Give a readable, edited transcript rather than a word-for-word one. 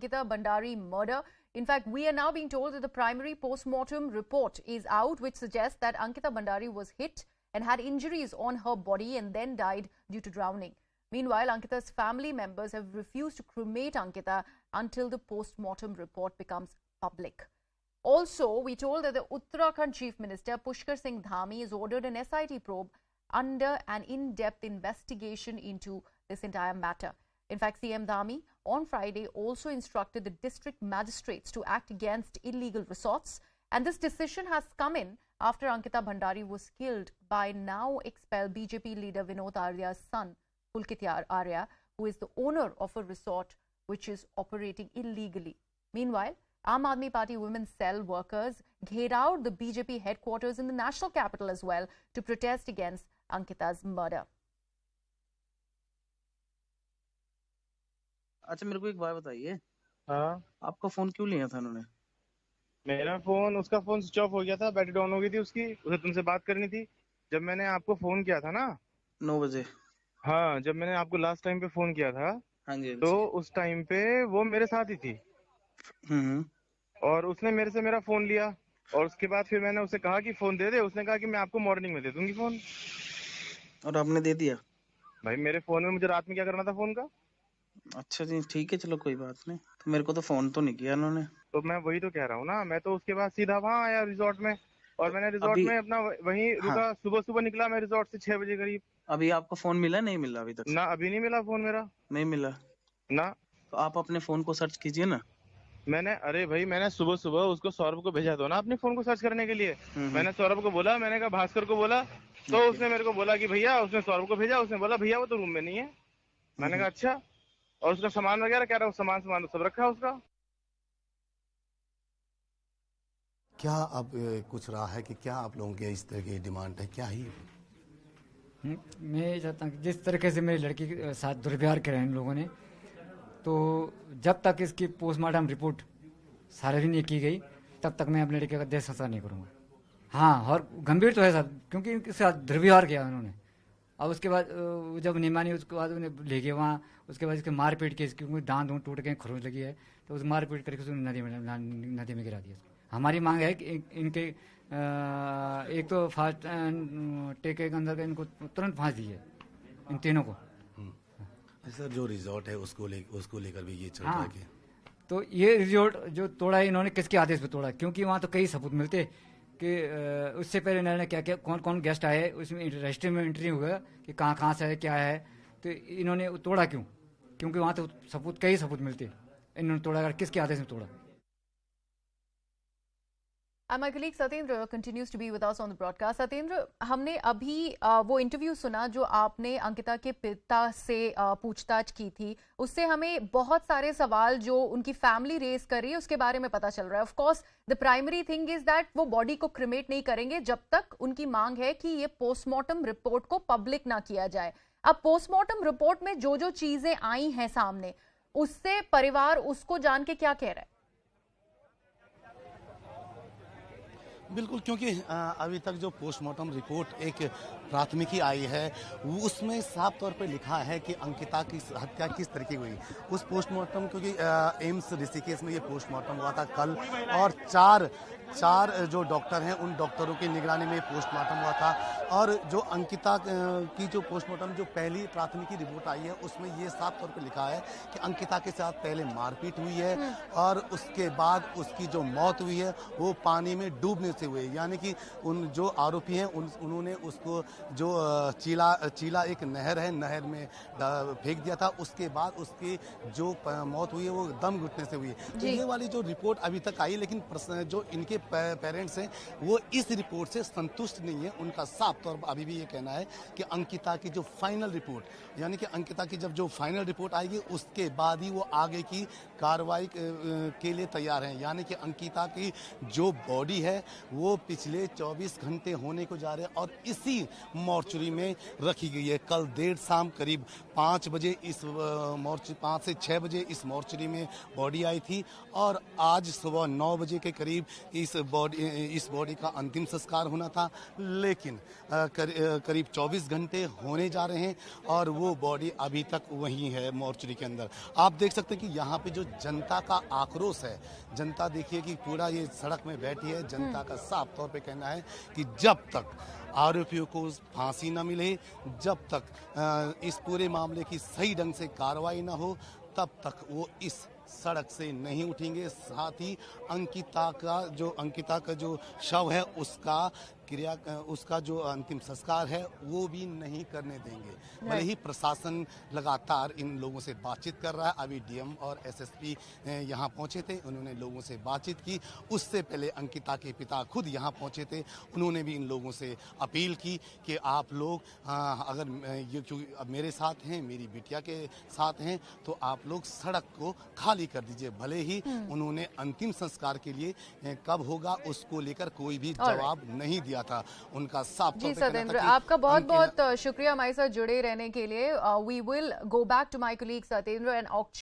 Ankita Bhandari murder. In fact, we are now being told that the primary post-mortem report is out, which suggests that Ankita Bhandari was hit and had injuries on her body and then died due to drowning. Meanwhile, Ankita's family members have refused to cremate Ankita until the post-mortem report becomes public. Also, we told that the Uttarakhand Chief Minister Pushkar Singh Dhami has ordered an SIT probe under an in-depth investigation into this entire matter. In fact, CM Dhami on Friday also instructed the district magistrates to act against illegal resorts, and this decision has come in after Ankita Bhandari was killed by now expelled BJP leader Vinod Arya's son, Pulkit Arya, who is the owner of a resort which is operating illegally. Meanwhile, Aam Aadmi Party Women's Cell workers gherawed the BJP headquarters in the national capital as well to protest against Ankita's murder. अच्छा, मेरे को एक बात बताइए। हाँ, आपका phone क्यों लिया था उन्होंने? मेरा फोन, उसका फोन स्विच ऑफ हो गया था, बैटरी डाउन हो गई थी उसकी। उसे तुमसे बात करनी थी। जब मैंने आपको फोन किया था ना 9 बजे। हाँ, जब मैंने आपको लास्ट टाइम पे फोन किया था हाँ जी। तो उस टाइम पे वो मेरे साथ ही थी और उसने मेरे से मेरा फोन लिया और उसके बाद फिर मैंने उसे कहा कि फोन दे दे। उसने कहा कि मैं आपको मॉर्निंग में दे दूंगी फोन। और आपने दे दिया? भाई, मेरे फोन में मुझे रात में क्या करना था फोन का? अच्छा जी, ठीक है, चलो कोई बात नहीं। तो मेरे को तो फोन तो नहीं किया उन्होंने। तो मैं वही तो कह रहा हूँ ना। मैं तो उसके बाद सीधा वहाँ आया रिजॉर्ट में और मैंने रिजॉर्ट में अपना वहीं रुका। हाँ। सुबह सुबह निकला मैं रिजॉर्ट से 6 बजे करीब। अभी आपको फोन मिला? नहीं मिला अभी तक? ना, अभी नहीं मिला फोन मेरा। नहीं मिला ना। तो आप अपने फोन को सर्च कीजिए ना। अरे भाई, मैंने सुबह सुबह उसको सौरभ को भेजा दो ना अपने फोन को सर्च करने के लिए। मैंने सौरभ को बोला, मैंने कहा भास्कर को बोला, तो उसने मेरे को बोला कि भैया, उसने सौरभ को भेजा, उसने बोला भैया वो तो रूम में नहीं है। मैंने कहा अच्छा। और उसका सामान वगैरह कह रहा हूँ, सामान सब रखा है उसका। क्या अब कुछ रहा है कि क्या आप लोगों के इस तरह की डिमांड है, क्या ही? मैं चाहता हूँ कि जिस तरीके से मेरी लड़की के साथ दुर्व्यवहार करे इन लोगों ने, तो जब तक इसकी पोस्टमार्टम रिपोर्ट सार्वजनिक नहीं की गई तब तक मैं अपने लड़के का देह संस्कार नहीं करूँगा। हाँ, और गंभीर तो है साहब, क्योंकि इनके साथ दुर्व्यवहार किया उन्होंने। और उसके बाद जब नहीं मानी, उसके बाद उन्हें ले गए वहाँ। उसके बाद इसके मारपीट के, क्योंकि दांत टूट गए, खरोंच लगी है, तो उस मारपीट करके उसने नदी में गिरा दिया। हमारी मांग है कि इनके एक तो फास्ट टेक के अंदर इनको तुरंत फांस दीजिए, इन तीनों को। सर, जो रिजॉर्ट है उसको लेकर भी ये चल रहा है कि तो ये रिजॉर्ट जो तोड़ा है इन्होंने किसके आदेश पे तोड़ा? क्योंकि वहाँ तो कई सबूत मिलते कि उससे पहले इन्होंने क्या क्या कौन कौन गेस्ट आए, उसमें रजिस्ट्री में एंट्री हुआ कि कहाँ से है, क्या है। तो इन्होंने तोड़ा क्यों? क्योंकि वहाँ तो कई सबूत मिलते। इन्होंने तोड़ा किसके आदेश में तोड़ा? And my colleague Satyendra continues to be with us on the broadcast. Satyendra, हमने अभी वो इंटरव्यू सुना जो आपने अंकिता के पिता से पूछताछ की थी। उससे हमें बहुत सारे सवाल जो उनकी फैमिली रेज कर रही है उसके बारे में पता चल रहा है। Of course the primary thing is that वो बॉडी को क्रिमेट नहीं करेंगे जब तक उनकी मांग है कि ये पोस्टमार्टम रिपोर्ट को पब्लिक ना किया जाए। अब पोस्टमार्टम रिपोर्ट में जो जो चीजें आई हैं सामने, उससे परिवार उसको जान के क्या कह रहा है? बिल्कुल, क्योंकि अभी तक जो पोस्टमार्टम रिपोर्ट एक प्राथमिकी आई है उसमें साफ तौर पे लिखा है कि अंकिता की हत्या किस तरीके हुई। उस पोस्टमार्टम, क्योंकि एम्स ऋषिकेश में ये पोस्टमार्टम हुआ था कल, और चार जो डॉक्टर हैं उन डॉक्टरों की निगरानी में पोस्टमार्टम हुआ था। और जो अंकिता की जो पोस्टमार्टम जो पहली प्राथमिकी रिपोर्ट आई है उसमें ये साफ तौर पे लिखा है कि अंकिता के साथ पहले मारपीट हुई है और उसके बाद उसकी जो मौत हुई है वो पानी में डूबने से हुई है। यानी कि उन जो आरोपी हैं उन्होंने उसको जो चीला एक नहर है, नहर में फेंक दिया था। उसके बाद उसकी जो मौत हुई है वो दम घुटने से हुई है। तो ये वाली जो रिपोर्ट अभी तक आई, लेकिन जो इनके पेरेंट्स हैं वो इस रिपोर्ट से संतुष्ट नहीं है। उनका साफ तौर पर अभी भी ये कहना है कि अंकिता की जो फाइनल रिपोर्ट, यानी कि अंकिता की जब जो फाइनल रिपोर्ट आएगी उसके बाद ही वो आगे की कार्रवाई के लिए तैयार हैं। यानी कि अंकिता की जो बॉडी है वो पिछले 24 घंटे होने को जा रहे हैं और इसी मॉर्चरी में रखी गई है। कल देर शाम करीब 5 बजे 5 से 6 बजे इस मॉर्चरी में बॉडी आई थी और आज सुबह 9 बजे के करीब इस इस बॉडी का अंतिम संस्कार होना था, लेकिन करीब 24 घंटे होने जा रहे हैं और वो बॉडी अभी तक वहीं है मोर्चरी के अंदर। आप देख सकते हैं कि यहाँ पे जो जनता का आक्रोश है, जनता देखिए कि पूरा ये सड़क में बैठी है। जनता का साफ तौर पे कहना है कि जब तक आरोपियों को फांसी न मिले, जब तक इस पूरे मामले की सही ढंग से कार्रवाई न हो, तब तक वो इस सड़क से नहीं उठेंगे। साथ ही अंकिता का जो शव है उसका जो अंतिम संस्कार है वो भी नहीं करने देंगे। भले ही प्रशासन लगातार इन लोगों से बातचीत कर रहा है। अभी डीएम और एसएसपी यहाँ पहुंचे थे, उन्होंने लोगों से बातचीत की। उससे पहले अंकिता के पिता खुद यहाँ पहुंचे थे, उन्होंने भी इन लोगों से अपील की कि आप लोग अगर क्योंकि अब मेरे साथ हैं, मेरी बिटिया के साथ हैं, तो आप लोग सड़क को खाली कर दीजिए। भले ही उन्होंने अंतिम संस्कार के लिए कब होगा उसको लेकर कोई भी जवाब नहीं दिया था। उनका साफ जी सत्येंद्र, आपका बहुत बहुत शुक्रिया हमारे साथ जुड़े रहने के लिए। We will go back to my colleague Satyendra and